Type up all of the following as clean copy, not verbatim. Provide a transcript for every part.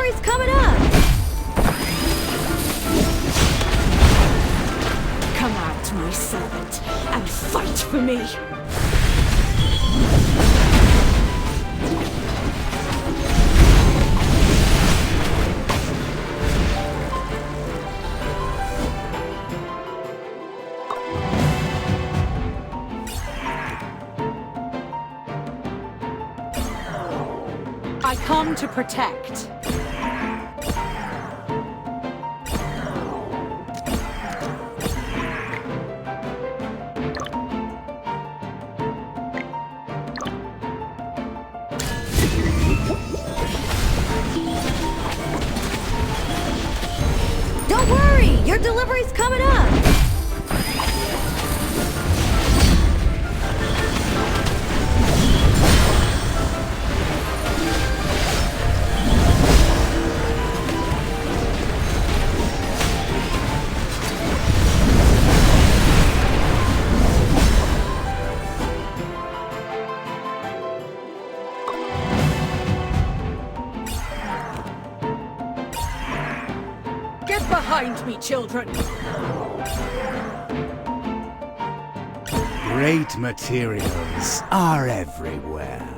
delivery's coming up! Come out, my servant, and fight for me! I come to protect. Don't worry, your delivery's coming up. Get behind me, children! Great materials are everywhere.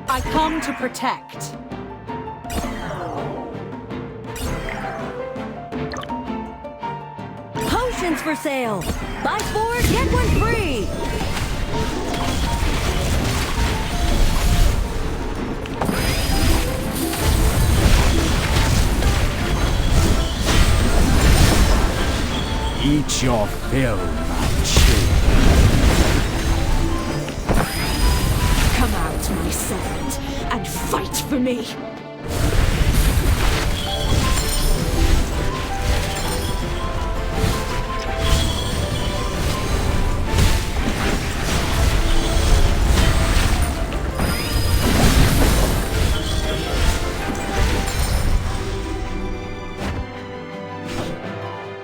I come to protect. Potions for sale! Buy 4, get 1 free! Eat your fill, my children. Come out, my servant, and fight for me!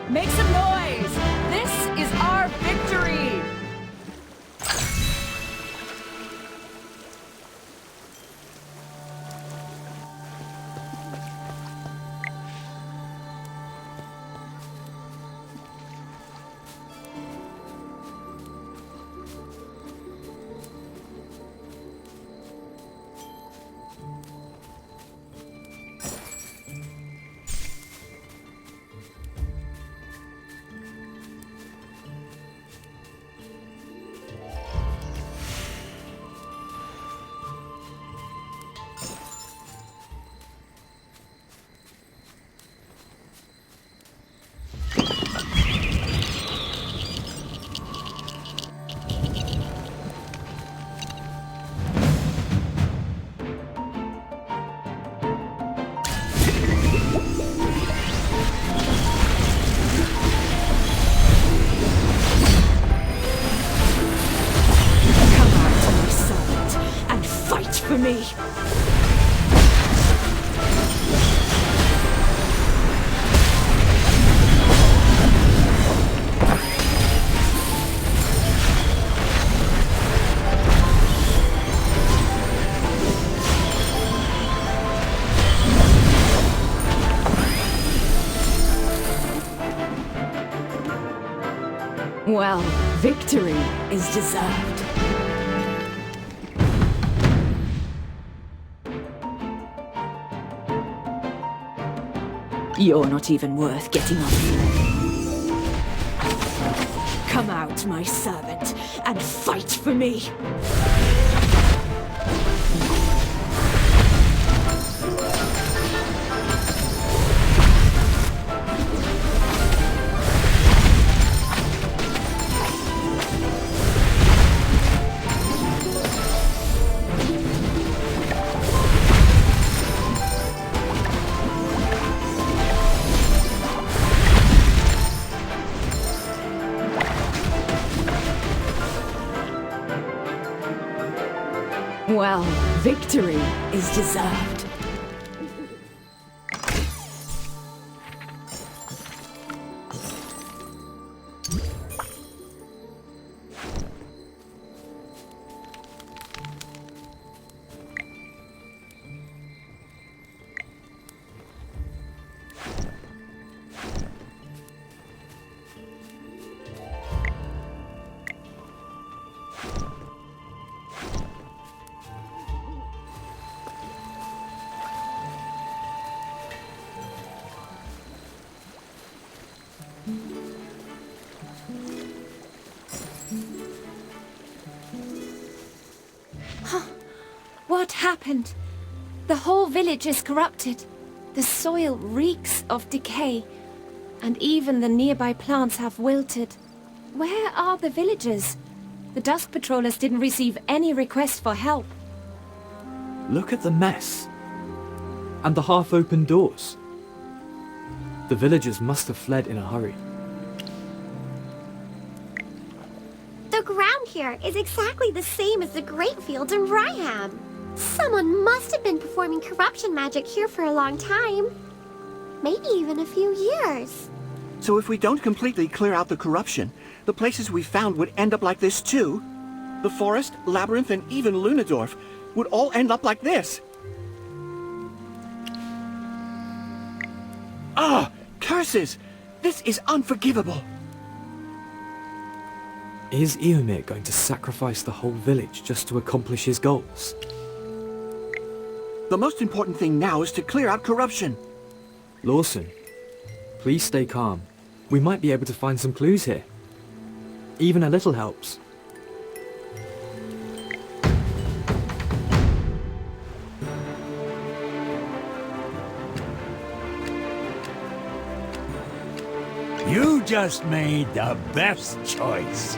Make some noise! This is our victory! For me. Well, victory is deserved. You're not even worth getting up for. Come out, my servant, and fight for me. Well, victory is deserved. happened? The whole village is corrupted. The soil reeks of decay, and even the nearby plants have wilted. Where are the villagers? The Dusk Patrollers didn't receive any request for help. Look at the mess. And the half-open doors. The villagers must have fled in a hurry. The ground here is exactly the same as the Great Fields in Ryham. Someone must have been performing corruption magic here for a long time. Maybe even a few years. So if we don't completely clear out the corruption, the places we found would end up like this too? The forest, labyrinth, and even Lunadorf would all end up like this. Ah! Curses! This is unforgivable! Is Eomir going to sacrifice the whole village just to accomplish his goals? The most important thing now is to clear out corruption. Lawson, please stay calm. We might be able to find some clues here. Even a little helps. You just made the best choice.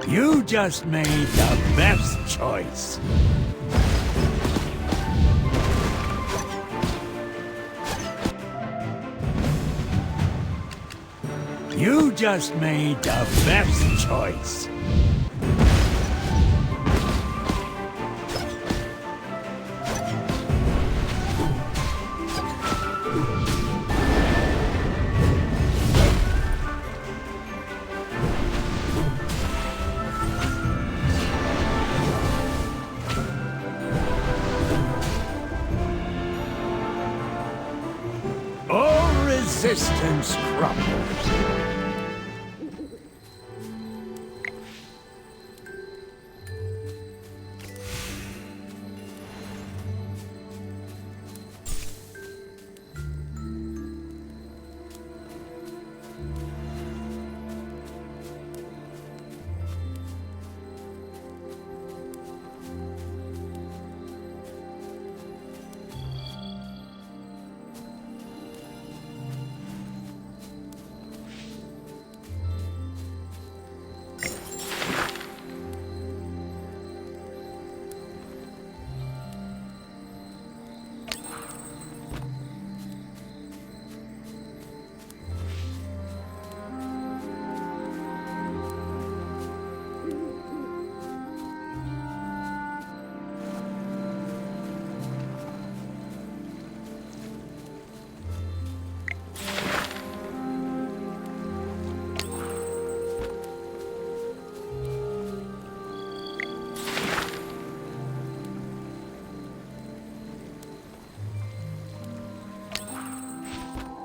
You just made the best choice. You just made the best choice. All resistance crumbles.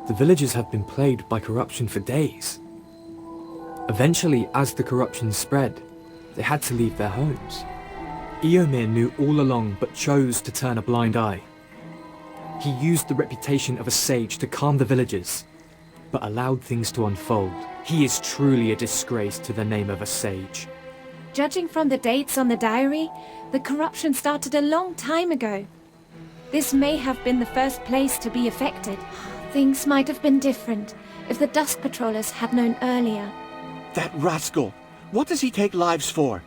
The villagers have been plagued by corruption for days. Eventually, as the corruption spread, they had to leave their homes. Eomir knew all along but chose to turn a blind eye. He used the reputation of a sage to calm the villagers, but allowed things to unfold. He is truly a disgrace to the name of a sage. Judging from the dates on the diary, the corruption started a long time ago. This may have been the first place to be affected. Things might have been different if the Dusk Patrollers had known earlier. That rascal! What does he take lives for?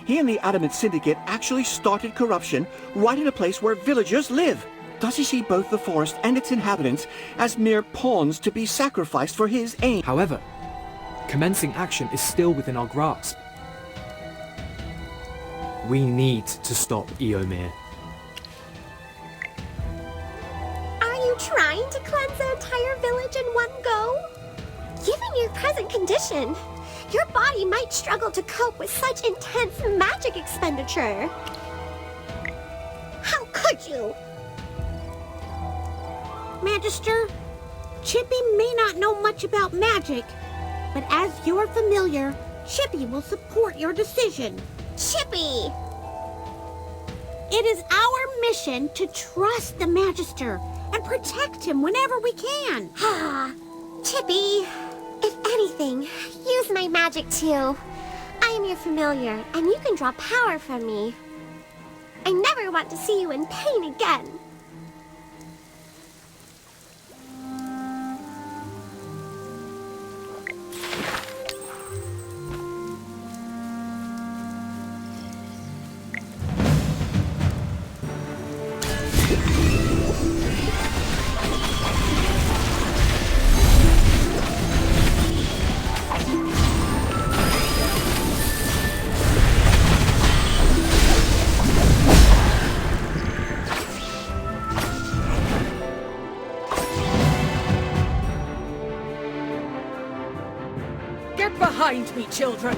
He and the Adamant Syndicate actually started corruption right in a place where villagers live. Does he see both the forest and its inhabitants as mere pawns to be sacrificed for his aim? However, commencing action is still within our grasp. We need to stop Eomir. Are you trying to cleanse the entire village in one go? Given your present condition, Your body might struggle to cope with such intense magic expenditure. How could you? Magister, Chippy may not know much about magic, but as your familiar, Chippy will support your decision. Chippy! It is our mission to trust the Magister and protect him whenever we can. Ah, Chippy, if anything, use my magic too. I am your familiar, and you can draw power from me. I never want to see you in pain again. Get behind me, children!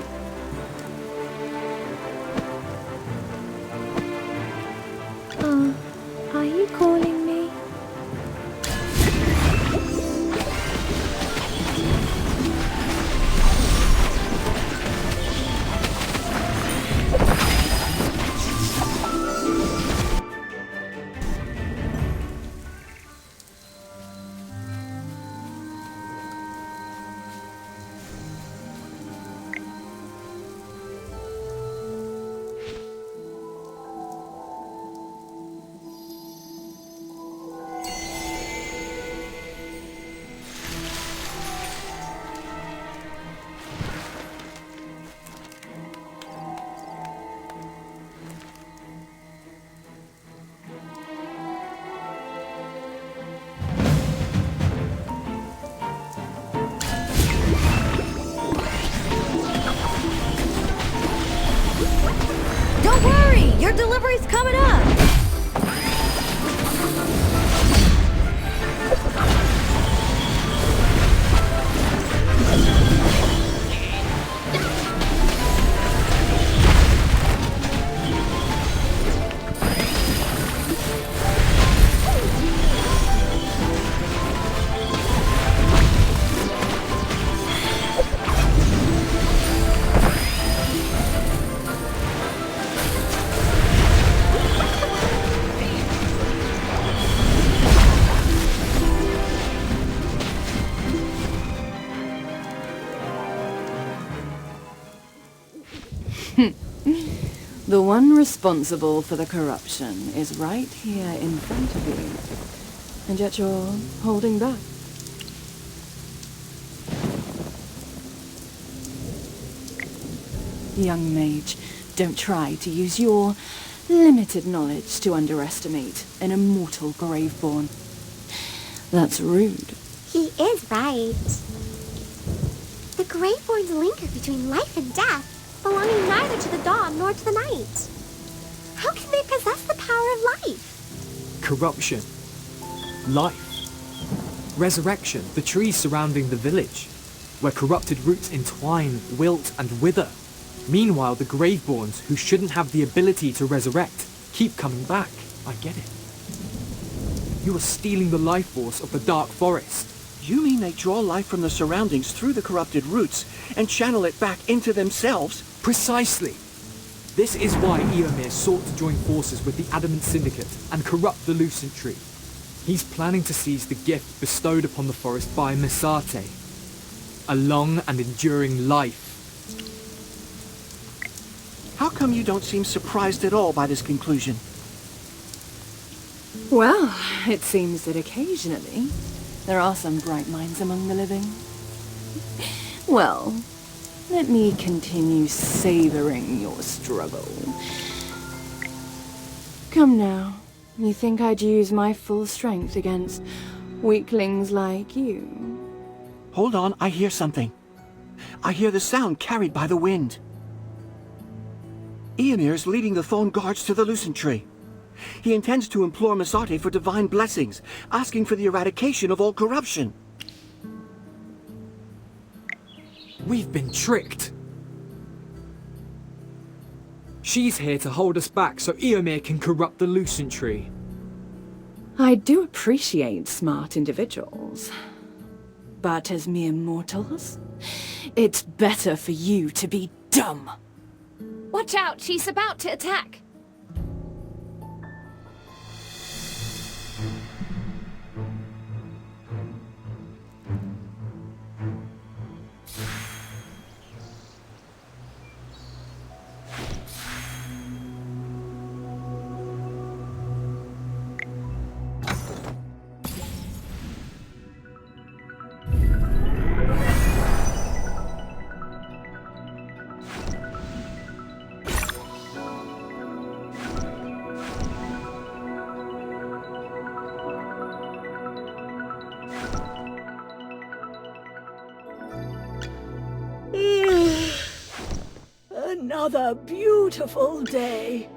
Are you calling me? Don't worry! Your delivery's coming up! The one responsible for the corruption is right here in front of you. And yet you're holding back. Young mage, don't try to use your limited knowledge to underestimate an immortal Graveborn. That's rude. He is right. The Graveborns linger between life and death, belonging neither to the dawn nor to the night. How can they possess the power of life? Corruption. Life. Resurrection, the trees surrounding the village, where corrupted roots entwine, wilt, and wither. Meanwhile, the Graveborns, who shouldn't have the ability to resurrect, keep coming back. I get it. You are stealing the life force of the Dark Forest. You mean they draw life from the surroundings through the corrupted roots and channel it back into themselves? Precisely. This is why Eomir sought to join forces with the Adamant Syndicate and corrupt the Lucent Tree. He's planning to seize the gift bestowed upon the forest by Mesate. A long and enduring life. How come you don't seem surprised at all by this conclusion? Well, it seems that occasionally there are some bright minds among the living. Well, let me continue savoring your struggle. Come now, you think I'd use my full strength against weaklings like you? Hold on, I hear something. I hear the sound carried by the wind. Eomir's leading the Thorn Guards to the Lucent Tree. He intends to implore Mesate for divine blessings, asking for the eradication of all corruption. We've been tricked. She's here to hold us back so Eomer can corrupt the Lucent Tree. I do appreciate smart individuals. But as mere mortals, it's better for you to be dumb. Watch out, she's about to attack. Another beautiful day.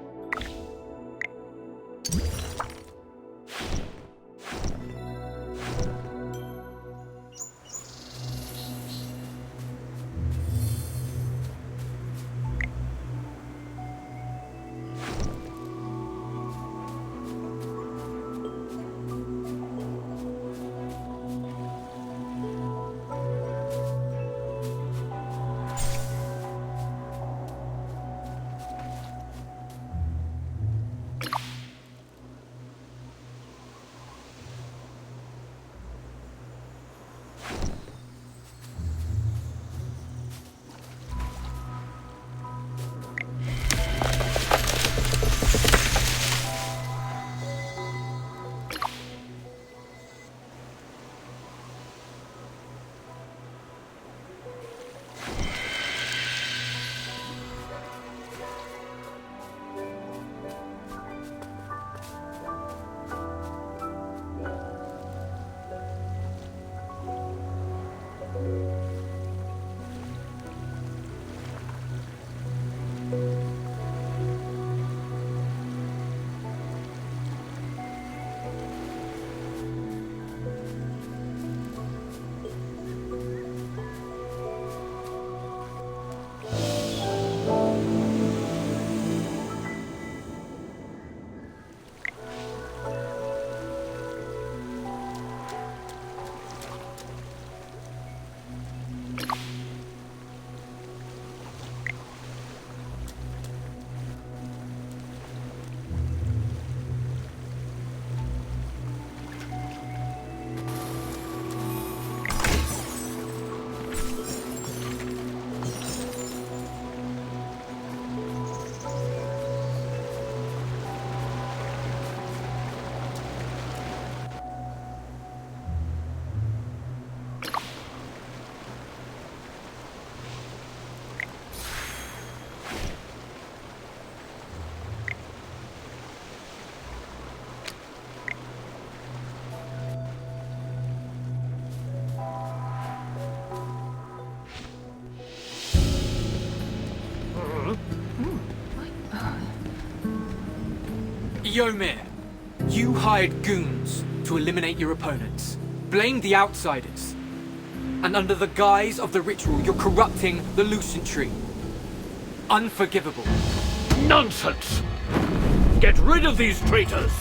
Eomer, you hired goons to eliminate your opponents, blame the outsiders, and under the guise of the ritual, you're corrupting the Lucent Tree. Unforgivable. Nonsense! Get rid of these traitors!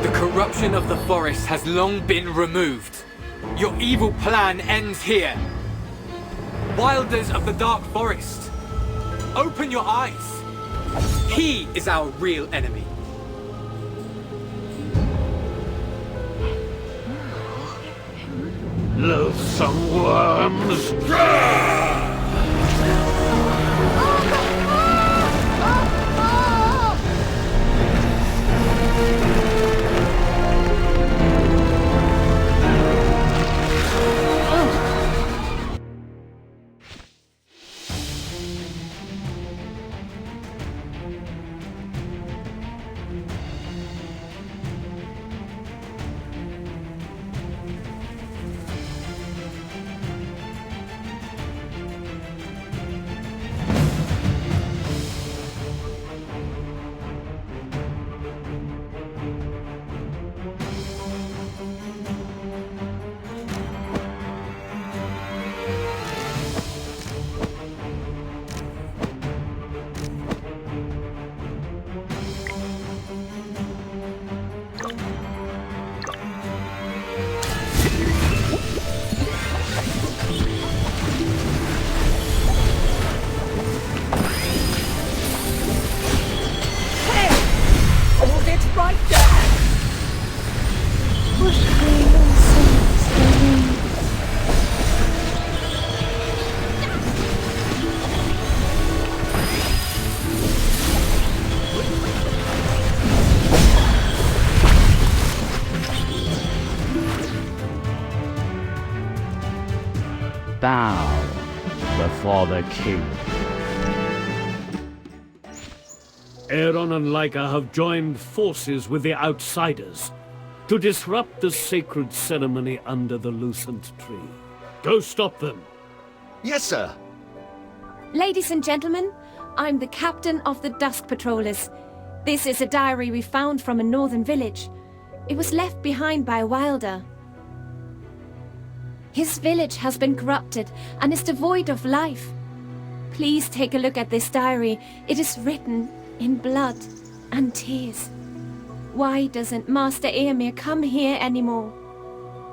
The corruption of the forest has long been removed. Your evil plan ends here. Wilders of the Dark Forest, open your eyes. He is our real enemy. Loathsome worms! bow before the king. Aaron and Leica have joined forces with the outsiders to disrupt the sacred ceremony under the Lucent Tree. Go stop them. Yes, sir. Ladies and gentlemen, I'm the captain of the Dusk Patrollers. This is a diary we found from a northern village. It was left behind by a wilder. His village has been corrupted and is devoid of life. Please take a look at this diary. It is written in blood and tears. Why doesn't Master Eomer come here anymore?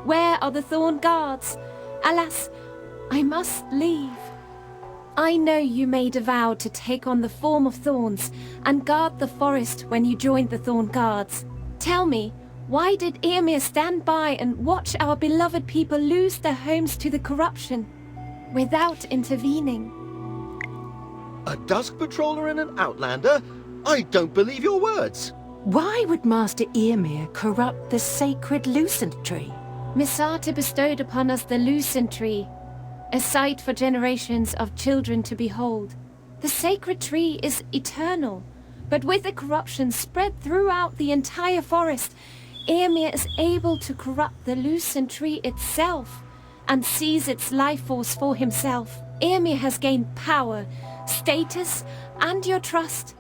Where are the Thorn Guards? Alas, I must leave. I know you made a vow to take on the form of thorns and guard the forest when you joined the Thorn Guards. Tell me, why did Eomer stand by and watch our beloved people lose their homes to the corruption without intervening? A Dusk Patroller and an Outlander? I don't believe your words. Why would Master Eomer corrupt the sacred Lucent Tree? Mysarte bestowed upon us the Lucent Tree, a sight for generations of children to behold. The sacred tree is eternal, but with the corruption spread throughout the entire forest, Eomer is able to corrupt the Lucent Tree itself and seize its life force for himself. Eomer has gained power, status, and your trust.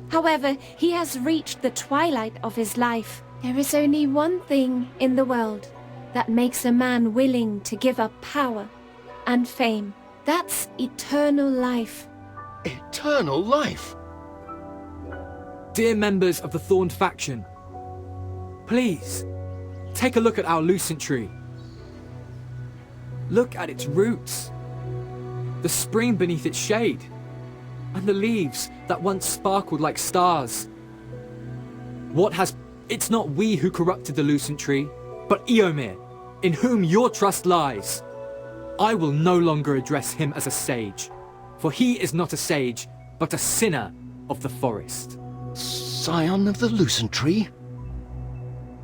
However, he has reached the twilight of his life. There is only one thing in the world that makes a man willing to give up power and fame. That's eternal life. Eternal life? Dear members of the Thorn faction, please, take a look at our Lucent Tree. Look at its roots, the spring beneath its shade, and the leaves that once sparkled like stars. It's not we who corrupted the Lucent Tree, but Eomer, in whom your trust lies. I will no longer address him as a sage, for he is not a sage, but a sinner of the forest. Scion of the Lucent Tree?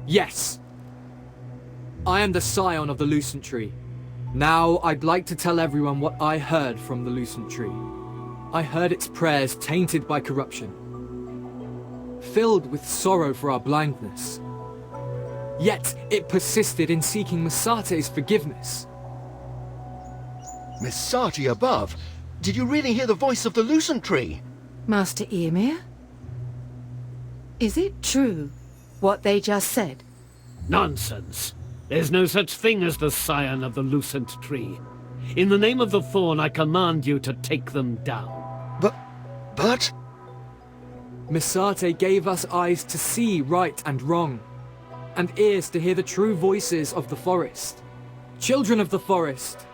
Yes. I am the scion of the Lucent Tree. Now I'd like to tell everyone what I heard from the Lucent Tree. I heard its prayers tainted by corruption, filled with sorrow for our blindness. Yet it persisted in seeking Mysate's forgiveness. Mysate above? Did you really hear the voice of the Lucent Tree? Master Eomer? Is it true what they just said? Nonsense. There's no such thing as the scion of the Lucent Tree. In the name of the Thorn, I command you to take them down. But... Mysate gave us eyes to see right and wrong, and ears to hear the true voices of the forest. Children of the forest,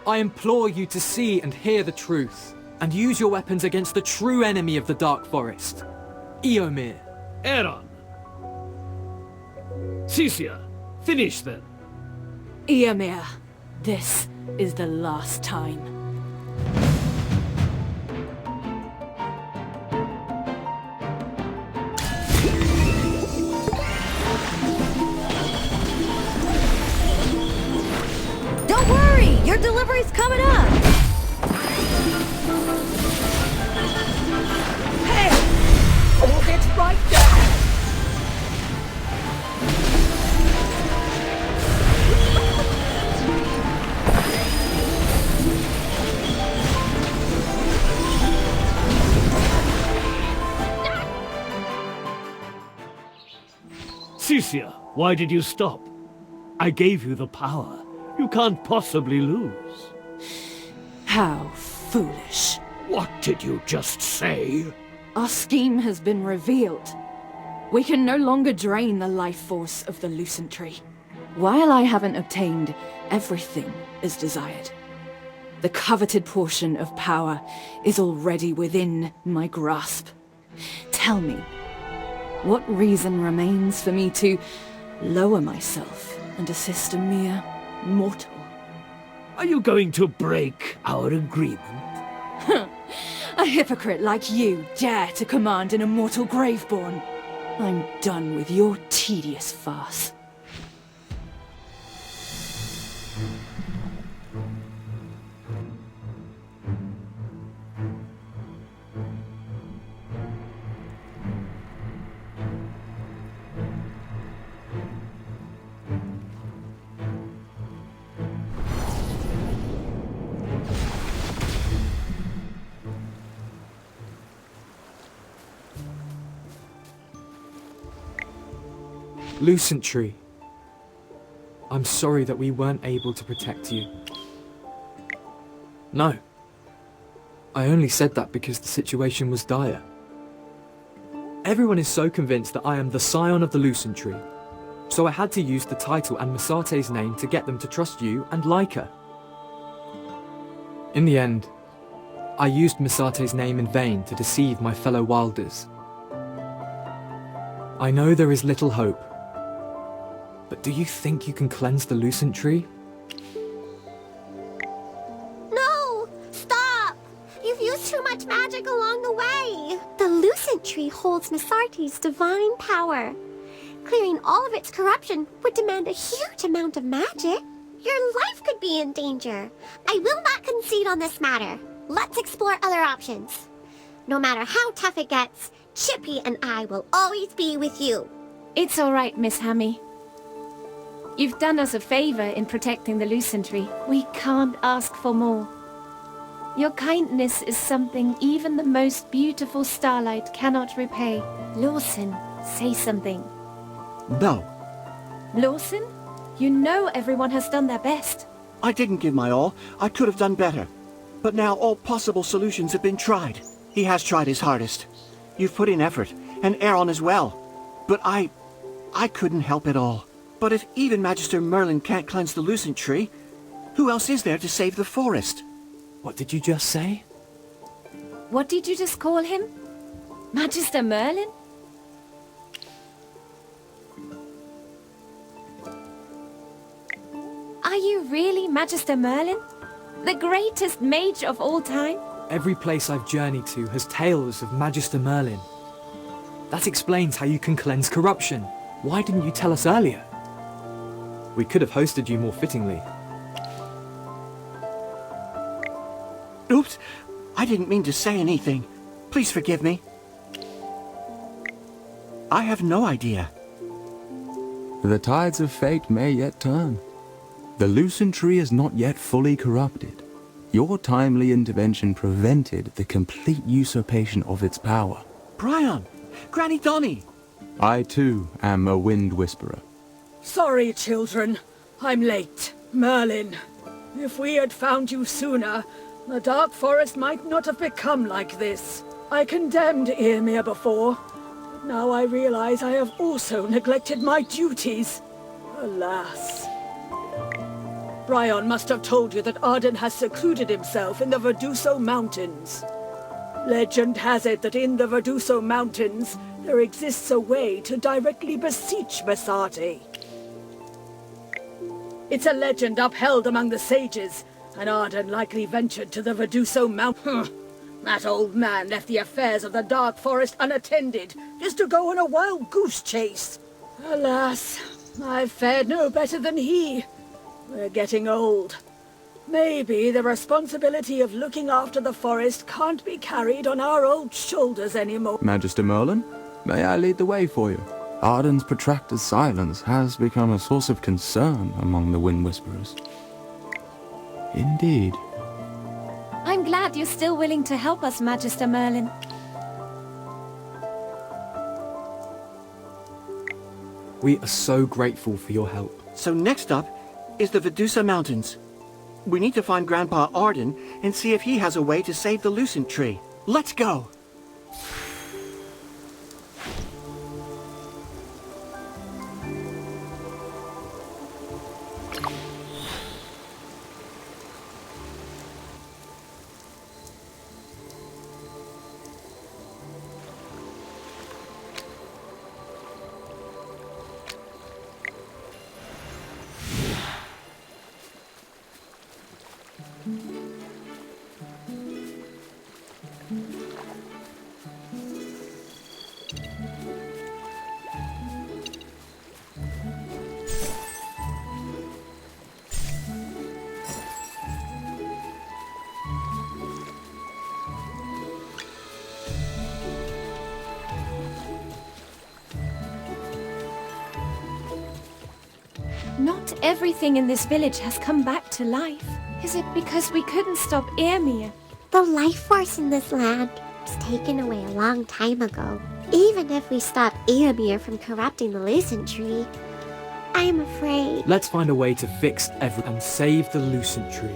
I implore you to see and hear the truth, and use your weapons against the true enemy of the Dark Forest, Eomer. Aaron! Cecia, finish them. Eomer, this is the last time. Don't worry! Your delivery's coming up! Hey! Hold it right there! Cecia, why did you stop? I gave you the power. You can't possibly lose. How foolish. What did you just say? Our scheme has been revealed. We can no longer drain the life force of the Lucent Tree. While I haven't obtained everything as desired, the coveted portion of power is already within my grasp. Tell me, what reason remains for me to lower myself and assist a mere mortal? Are you going to break our agreement? A hypocrite like you dare to command an immortal Graveborn. I'm done with your tedious farce. Lucent Tree. I'm sorry that we weren't able to protect you. No. I only said that because the situation was dire. Everyone is so convinced that I am the scion of the Lucent Tree, so I had to use the title and Misate's name to get them to trust you and like her. In the end, I used Misate's name in vain to deceive my fellow Wilders. I know there is little hope, but do you think you can cleanse the Lucent Tree? No! Stop! You've used too much magic along the way! The Lucent Tree holds Misate's divine power. Clearing all of its corruption would demand a huge amount of magic. Your life could be in danger. I will not concede on this matter. Let's explore other options. No matter how tough it gets, Chippy and I will always be with you. It's all right, Miss Hammy. You've done us a favor in protecting the Lucent Tree. We can't ask for more. Your kindness is something even the most beautiful starlight cannot repay. Lawson, say something. No. Lawson? You know everyone has done their best. I didn't give my all. I could have done better. But now all possible solutions have been tried. He has tried his hardest. You've put in effort, and Aaron as well. But I couldn't help it all. But if even Magister Merlin can't cleanse the Lucent Tree, who else is there to save the forest? What did you just say? What did you just call him? Magister Merlin? Are you really Magister Merlin? The greatest mage of all time? Every place I've journeyed to has tales of Magister Merlin. That explains how you can cleanse corruption. Why didn't you tell us earlier? We could have hosted you more fittingly. Oops, I didn't mean to say anything. Please forgive me. I have no idea. The tides of fate may yet turn. The Lucent Tree is not yet fully corrupted. Your timely intervention prevented the complete usurpation of its power. Brian! Granny Donny! I too am a wind whisperer. Sorry, children. I'm late. Merlin, if we had found you sooner, the Dark Forest might not have become like this. I condemned Ymir before, but now I realize I have also neglected my duties. Alas. Brian must have told you that Arden has secluded himself in the Verduso Mountains. Legend has it that in the Verduso Mountains, there exists a way to directly beseech Misate. It's a legend upheld among the sages, and Arden likely ventured to the Verduso Mountain. That old man left the affairs of the Dark Forest unattended, just to go on a wild goose chase. Alas, I've fared no better than he. We're getting old. Maybe the responsibility of looking after the forest can't be carried on our old shoulders anymore. Magister Merlin, may I lead the way for you? Arden's protracted silence has become a source of concern among the Wind Whisperers. Indeed. I'm glad you're still willing to help us, Magister Merlin. We are so grateful for your help. So next up is the Verdusa Mountains. We need to find Grandpa Arden and see if he has a way to save the Lucent Tree. Let's go! Not everything in this village has come back to life. Is it because we couldn't stop Ymir? The life force in this land was taken away a long time ago. Even if we stop Eomir from corrupting the Lucent Tree, I am afraid... Let's find a way to fix everything and save the Lucent Tree.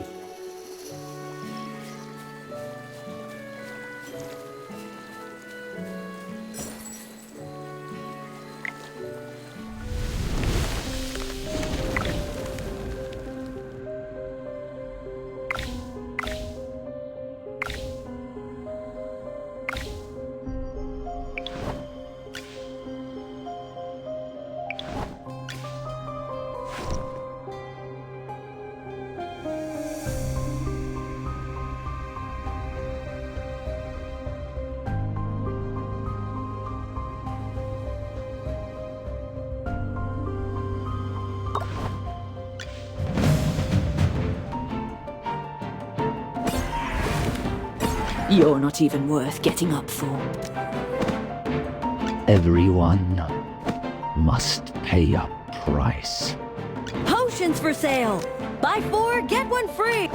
You're not even worth getting up for. Everyone must pay a price. Potions for sale! Buy 4, get 1 free!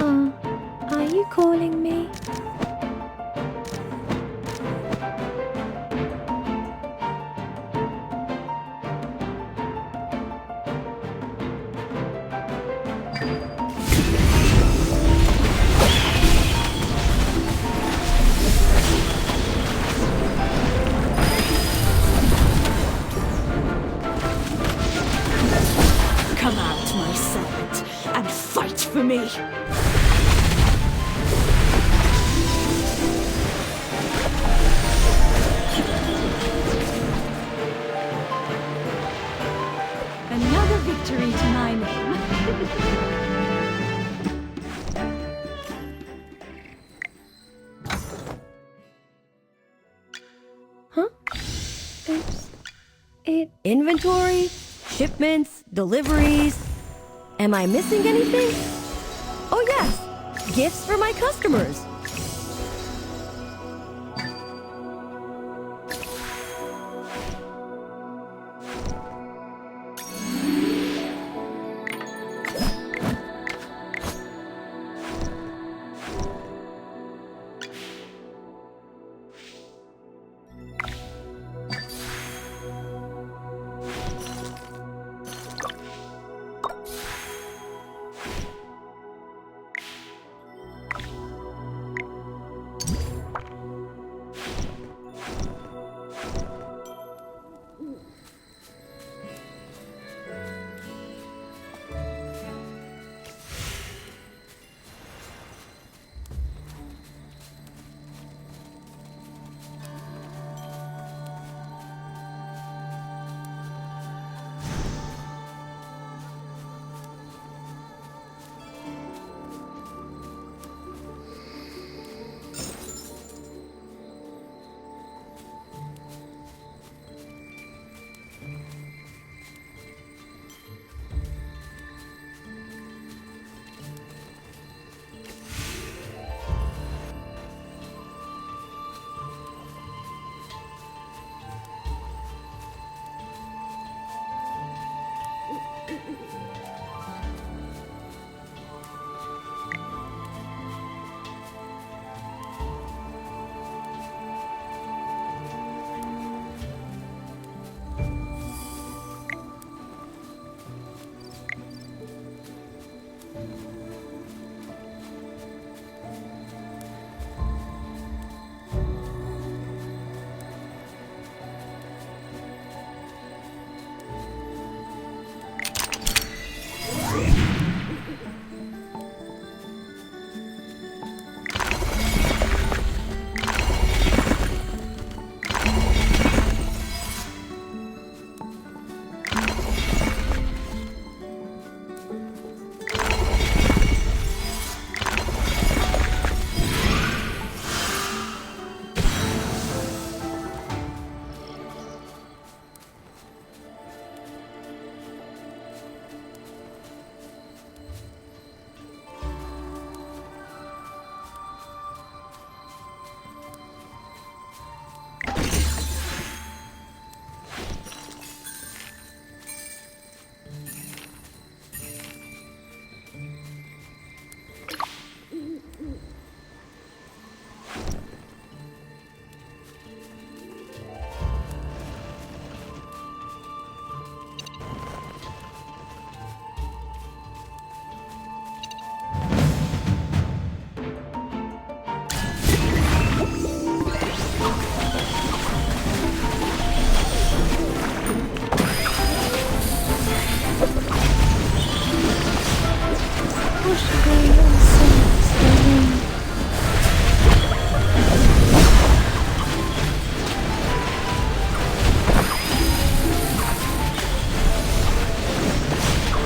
Are you calling me? Come out, my servant, and fight for me! Another victory to my name. Huh? Inventory, shipments, deliveries. Am I missing anything? Oh yes, gifts for my customers.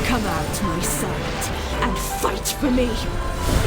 Come out, my servant, and fight for me.